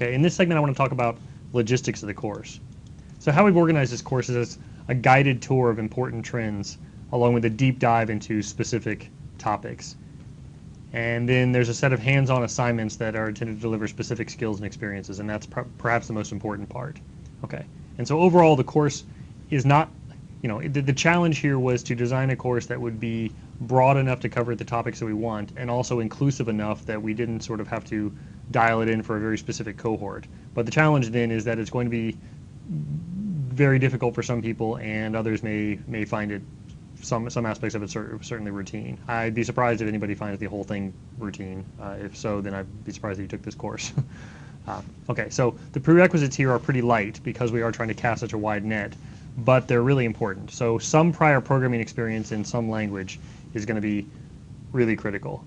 Okay, in this segment I want to talk about logistics of the course. So how we've organized this course is as a guided tour of important trends along with a deep dive into specific topics. And then there's a set of hands-on assignments that are intended to deliver specific skills and experiences, and that's perhaps the most important part. Okay, and so overall the course is not, the challenge here was to design a course that would be broad enough to cover the topics that we want and also inclusive enough that we didn't sort of have to dial it in for a very specific cohort. But the challenge then is that it's going to be very difficult for some people, and others may find it, some aspects of it certainly routine. I'd be surprised if anybody finds the whole thing routine. If so, then I'd be surprised that you took this course. Okay, so the prerequisites here are pretty light because we are trying to cast such a wide net, but they're really important. So some prior programming experience in some language is going to be really critical.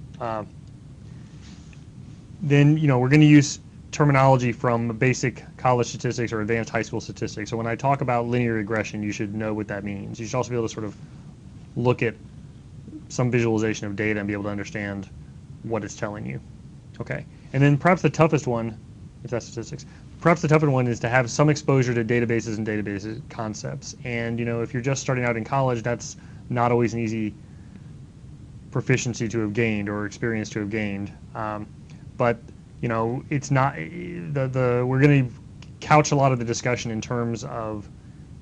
Then, we're going to use terminology from basic college statistics or advanced high school statistics. So when I talk about linear regression, you should know what that means. You should also be able to sort of look at some visualization of data and be able to understand what it's telling you. Okay, and then perhaps the toughest one, if that's statistics, perhaps the toughest one is to have some exposure to databases and database concepts. And if you're just starting out in college, that's not always an easy proficiency to have gained or experience to have gained. But it's not we're going to couch a lot of the discussion in terms of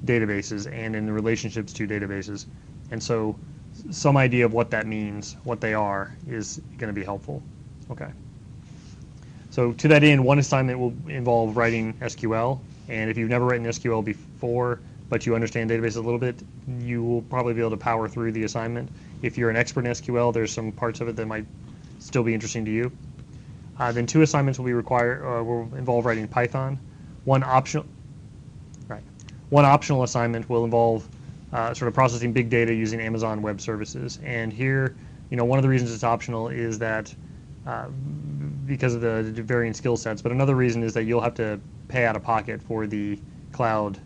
databases and in the relationships to databases, and so some idea of what that means, what they are, is going to be helpful. Okay. So to that end, one assignment will involve writing SQL, and if you've never written SQL before but you understand databases a little bit, you will probably be able to power through the assignment. If you're an expert in SQL, there's some parts of it that might still be interesting to you. Then two assignments will involve writing Python. One optional assignment will involve sort of processing big data using Amazon Web Services. And here, one of the reasons it's optional is that because of the varying skill sets, but another reason is that you'll have to pay out of pocket for the cloud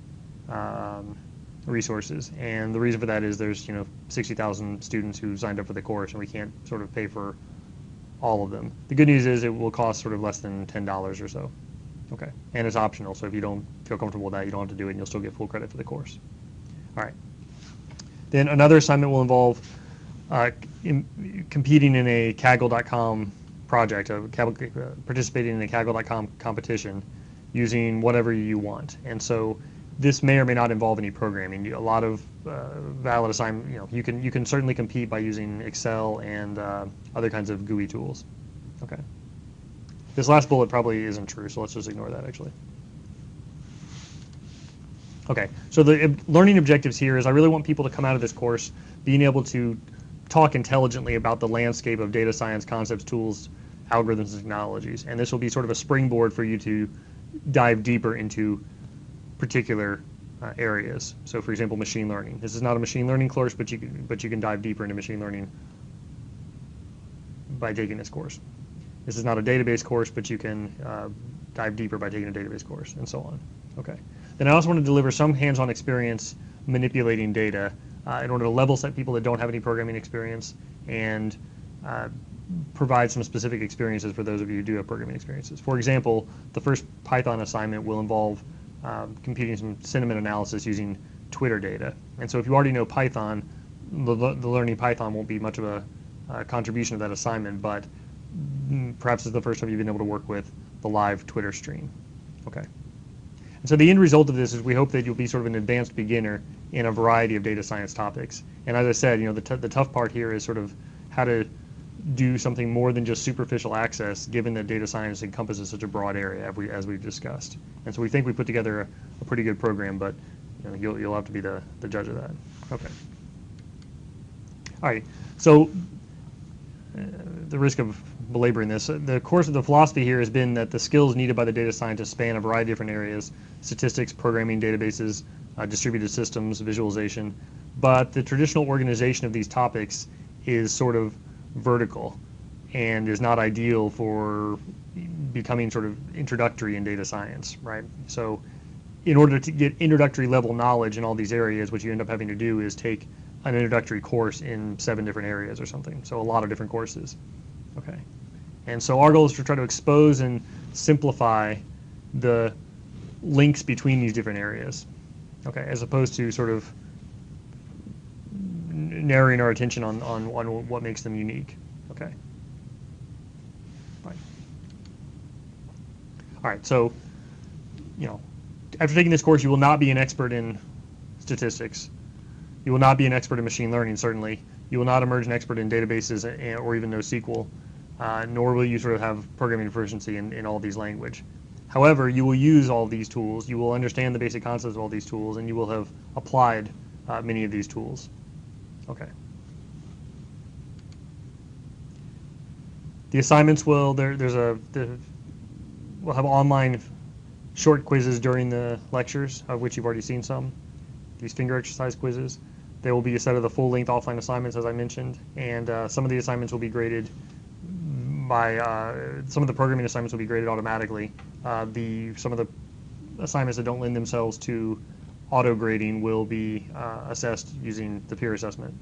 resources. And the reason for that is there's 60,000 students who signed up for the course, and we can't sort of pay for all of them. The good news is it will cost sort of less than $10 or so. Okay, and it's optional, so if you don't feel comfortable with that, you don't have to do it, and you'll still get full credit for the course. All right. Then another assignment will involve competing in a Kaggle.com project, participating in a Kaggle.com competition using whatever you want. And so this may or may not involve any programming. A lot of valid assignment, you can certainly compete by using Excel and other kinds of GUI tools. Okay. This last bullet probably isn't true, so let's just ignore that actually. Okay, so the learning objectives here is I really want people to come out of this course being able to talk intelligently about the landscape of data science concepts, tools, algorithms, and technologies. And this will be sort of a springboard for you to dive deeper into particular areas. So for example, machine learning. This is not a machine learning course, but you can dive deeper into machine learning by taking this course. This is not a database course, but you can dive deeper by taking a database course, and so on. Okay. Then I also want to deliver some hands-on experience manipulating data in order to level set people that don't have any programming experience and provide some specific experiences for those of you who do have programming experiences. For example, the first Python assignment will involve computing some sentiment analysis using Twitter data. And so if you already know Python, the learning Python won't be much of a contribution of that assignment, but perhaps it's the first time you've been able to work with the live Twitter stream. Okay. And so the end result of this is we hope that you'll be sort of an advanced beginner in a variety of data science topics. And as I said, the tough part here is sort of how to do something more than just superficial access, given that data science encompasses such a broad area as we've discussed. And so we think we put together a pretty good program, but you'll have to be the judge of that. Okay. All right. So the risk of belaboring this, the course of the philosophy here has been that the skills needed by the data scientist span a variety of different areas: statistics, programming, databases, distributed systems, visualization. But the traditional organization of these topics is sort of vertical and is not ideal for becoming sort of introductory in data science, right? So in order to get introductory level knowledge in all these areas, what you end up having to do is take an introductory course in 7 different areas or something. So a lot of different courses. Okay. And so our goal is to try to expose and simplify the links between these different areas, okay, as opposed to sort of narrowing our attention on what makes them unique, okay. Fine. All right, so, after taking this course, you will not be an expert in statistics. You will not be an expert in machine learning, certainly. You will not emerge an expert in databases or even NoSQL, nor will you sort of have programming proficiency in all these language. However, you will use all these tools, you will understand the basic concepts of all these tools, and you will have applied many of these tools. Okay. The assignments will, we'll have online short quizzes during the lectures, of which you've already seen some. These finger exercise quizzes. There will be a set of the full-length offline assignments, as I mentioned, and some of the assignments will be graded by, some of the programming assignments will be graded automatically. Some of the assignments that don't lend themselves to auto-grading will be assessed using the peer assessment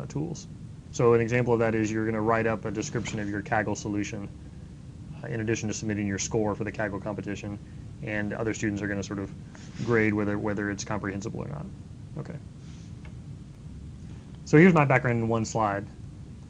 tools. So an example of that is you're going to write up a description of your Kaggle solution in addition to submitting your score for the Kaggle competition, and other students are going to sort of grade whether it's comprehensible or not. Okay. So here's my background in one slide.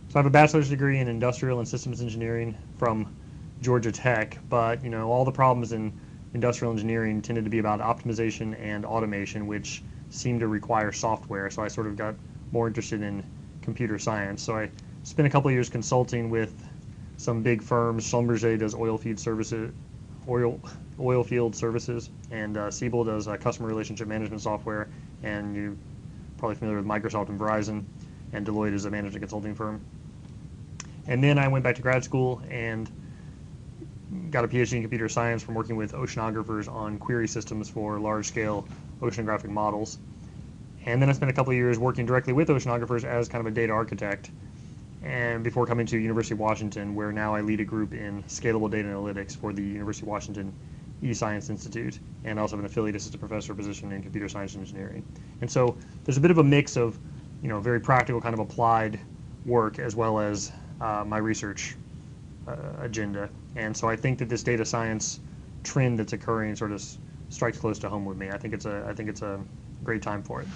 So I have a bachelor's degree in industrial and systems engineering from Georgia Tech, but all the problems in industrial engineering tended to be about optimization and automation, which seemed to require software. So I sort of got more interested in computer science. So I spent a couple of years consulting with some big firms. Schlumberger does oil field services, and Siebel does customer relationship management software, and you're probably familiar with Microsoft and Verizon, and Deloitte is a management consulting firm. And then I went back to grad school and got a PhD in computer science from working with oceanographers on query systems for large-scale oceanographic models. And then I spent a couple of years working directly with oceanographers as kind of a data architect, and before coming to University of Washington, where now I lead a group in scalable data analytics for the University of Washington eScience Institute, and also have an affiliate assistant professor position in computer science and engineering. And so there's a bit of a mix of, very practical kind of applied work as well as my research agenda. And so I think that this data science trend that's occurring sort of strikes close to home with me. I think it's a great time for it.